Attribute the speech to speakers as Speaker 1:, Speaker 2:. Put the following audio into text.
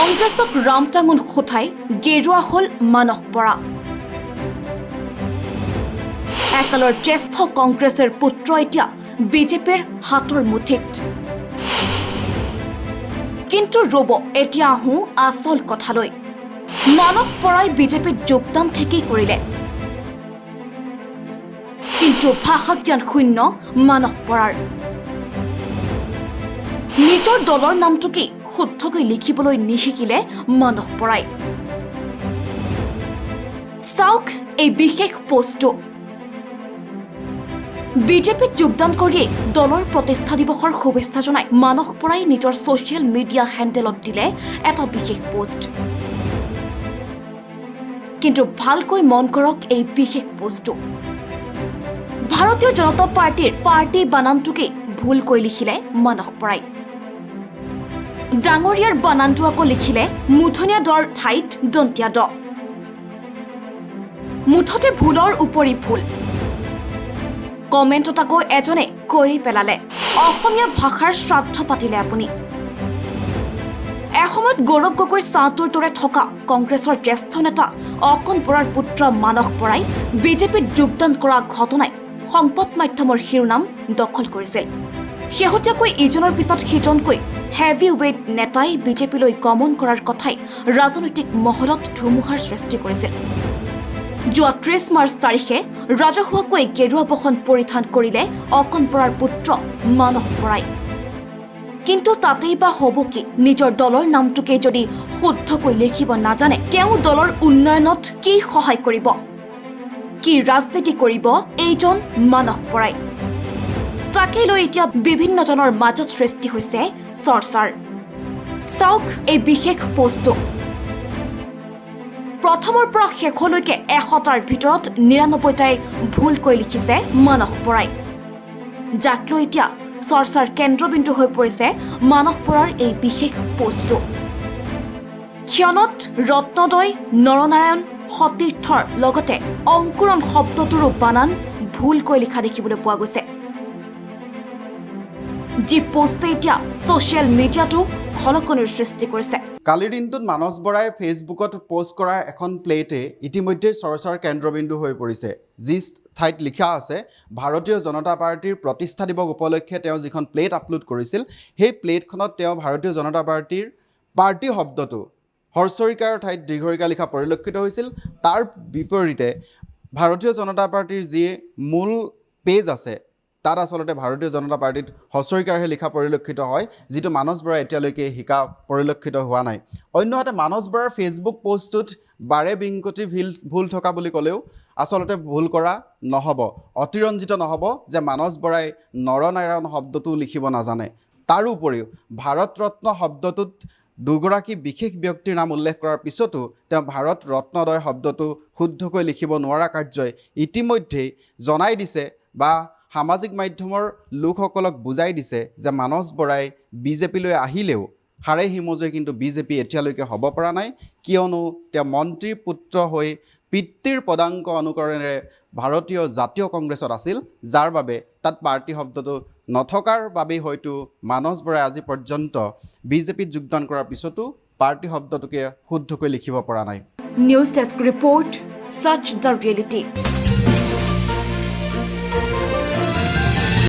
Speaker 1: কংগ্ৰেছক ৰামটাঙোন হঠাই গেৰুৱা হ'ল মানস বৰা। একালৰ জ্যেষ্ঠ কংগ্ৰেছৰ পুত্ৰ এতিয়া বিজেপিৰ হাতৰ মুঠিত। কিন্তু ৰব, এতিয়া আহোঁ আচল কথালৈ। মানস বৰাই বিজেপিত যোগদান ঠিকেই কৰিলে, কিন্তু ভাষা জ্ঞান শূন্য মানস বৰাৰ। নিজৰ দলৰ নামটোকে শুদ্ধকৈ লিখিবলৈ নিশিকিলে মানস বৰাই। চাওক এই বিশেষ পোষ্টটো। বিজেপিত যোগদান কৰিয়েই দলৰ প্ৰতিষ্ঠা দিৱসৰ শুভেচ্ছা জনাই মানস বৰাই নিজৰ ছ'চিয়েল মিডিয়া হেণ্ডেলত দিলে এটা বিশেষ পোষ্ট। কিন্তু ভালকৈ মন কৰক এই বিশেষ পোষ্টটো। ভাৰতীয় জনতা পাৰ্টিৰ পাৰ্টি বানানটোকে ভুলকৈ লিখিলে মানস বৰাই। ডাঙৰীয়াৰ বানানটো আকৌ লিখিলে মুঠনীয়া দৰ ঠাইত দন্তীয়া দ। মুঠতে ভুলৰ উপৰি ভুল। কমেণ্টত আকৌ এজনে কৈয়ে পেলালে, অসমীয়া ভাষাৰ শ্ৰাদ্ধ পাতিলে আপুনি। এসময়ত গৌৰৱ গগৈৰ ছাঁটোৰ দৰে থকা কংগ্ৰেছৰ জ্যেষ্ঠ নেতা অকণ বৰাৰ পুত্ৰ মানস বৰাই বিজেপিত যোগদান কৰা ঘটনাই সংবাদ মাধ্যমৰ শিৰোনাম দখল কৰিছিল। শেহতীয়াকৈ ইজনৰ পিছত সিজনকৈ হেভি ৱেইট নেতাই বিজেপিলৈ গমন কৰাৰ কথাই ৰাজনৈতিক মহলত ধুমুহাৰ সৃষ্টি কৰিছিল। যোৱা 30 মাৰ্চ তাৰিখে ৰাজহুৱাকৈ গেৰুৱা বসন পৰিধান কৰিলে অকণ বৰাৰ পুত্ৰ মানস বৰাই। কিন্তু তাতেই বা হ'ব কি, নিজৰ দলৰ নামটোকে যদি শুদ্ধকৈ লিখিব নাজানে, তেওঁ দলৰ উন্নয়নত কি সহায় কৰিব, কি ৰাজনীতি কৰিব এইজন মানস বৰাই? তাকেই লৈ এতিয়া বিভিন্নজনৰ মাজত সৃষ্টি হৈছে চৰ্চাৰ। চাওক এই বিশেষ পোষ্টটো। প্ৰথমৰ পৰা শেষলৈকে 100টাৰ ভিতৰত 99টাই ভুলকৈ লিখিছে মানস বৰাই, যাক লৈ এতিয়া চৰ্চাৰ কেন্দ্ৰবিন্দু হৈ পৰিছে মানস বৰাৰ এই বিশেষ পোষ্টটো। ক্ষণত ৰত্নদয় নৰনাৰায়ণ সতীৰ্থৰ লগতে অংকুৰণ শব্দটোৰো বানান ভুলকৈ লিখা দেখিবলৈ পোৱা গৈছে, যি পোষ্টে এতিয়া ছ'চিয়েল মিডিয়াটো খলকনিৰ সৃষ্টি কৰিছে।
Speaker 2: কালিৰ দিনটোত মানস বৰাই ফেচবুকত পোষ্ট কৰা এখন প্লেটে ইতিমধ্যে চৰ্চাৰ কেন্দ্ৰবিন্দু হৈ পৰিছে। যি ঠাইত লিখা আছে ভাৰতীয় জনতা পাৰ্টিৰ প্ৰতিষ্ঠা দিৱস উপলক্ষে তেওঁ যিখন প্লেট আপলোড কৰিছিল, সেই প্লেটখনত তেওঁ ভাৰতীয় জনতা পাৰ্টিৰ পাৰ্টি শব্দটো হৰ্ষৰিকাৰ ঠাইত দীৰ্ঘৰিকা লিখা পৰিলক্ষিত হৈছিল। তাৰ বিপৰীতে ভাৰতীয় জনতা পাৰ্টিৰ যি মূল পেজ আছে তাত আচলতে ভাৰতীয় জনতা পাৰ্টিত হৰ্ষৰিকাৰহে লিখা পৰিলক্ষিত হয়, যিটো মানস বৰাই এতিয়ালৈকে শিকা পৰিলক্ষিত হোৱা নাই। অন্যহাতে মানস বৰাৰ ফেচবুক পোষ্টটোত বাৰে বিংকতি ভুল থকা বুলি ক'লেও আচলতে ভুল কৰা নহ'ব, অতিৰঞ্জিত নহ'ব যে মানস বৰাই নৰনাৰায়ণ শব্দটো লিখিব নাজানে। তাৰোপৰিও ভাৰত ৰত্ন শব্দটোত দুগৰাকী বিশেষ ব্যক্তিৰ নাম উল্লেখ কৰাৰ পিছতো তেওঁ ভাৰত ৰত্নদয় শব্দটো শুদ্ধকৈ লিখিব নোৱাৰা কাৰ্যই ইতিমধ্যেই জনাই দিছে বা সামাজিক মাধ্যমৰ লোকসকলক বুজাই দিছে যে মানস বৰাই বিজেপিলৈ আহিলেও হাড়ে হিমজে কিন্তু বিজেপি এতিয়ালৈকে হ'ব পৰা নাই, কিয়নো তেওঁ মন্ত্ৰীৰ পুত্ৰ হৈ পিতৃৰ পদাংক অনুকৰণেৰে ভাৰতীয় জাতীয় কংগ্ৰেছত আছিল, যাৰ বাবে তাত পাৰ্টি শব্দটো নথকাৰ বাবেই হয়তো মানস বৰাই আজি পৰ্যন্ত বিজেপিত যোগদান কৰাৰ পিছতো পাৰ্টি শব্দটোকে শুদ্ধকৈ লিখিব পৰা নাই।
Speaker 1: নিউজ ডেস্ক ৰিপৰ্ট, সচ দ্য ৰিয়েলিটি।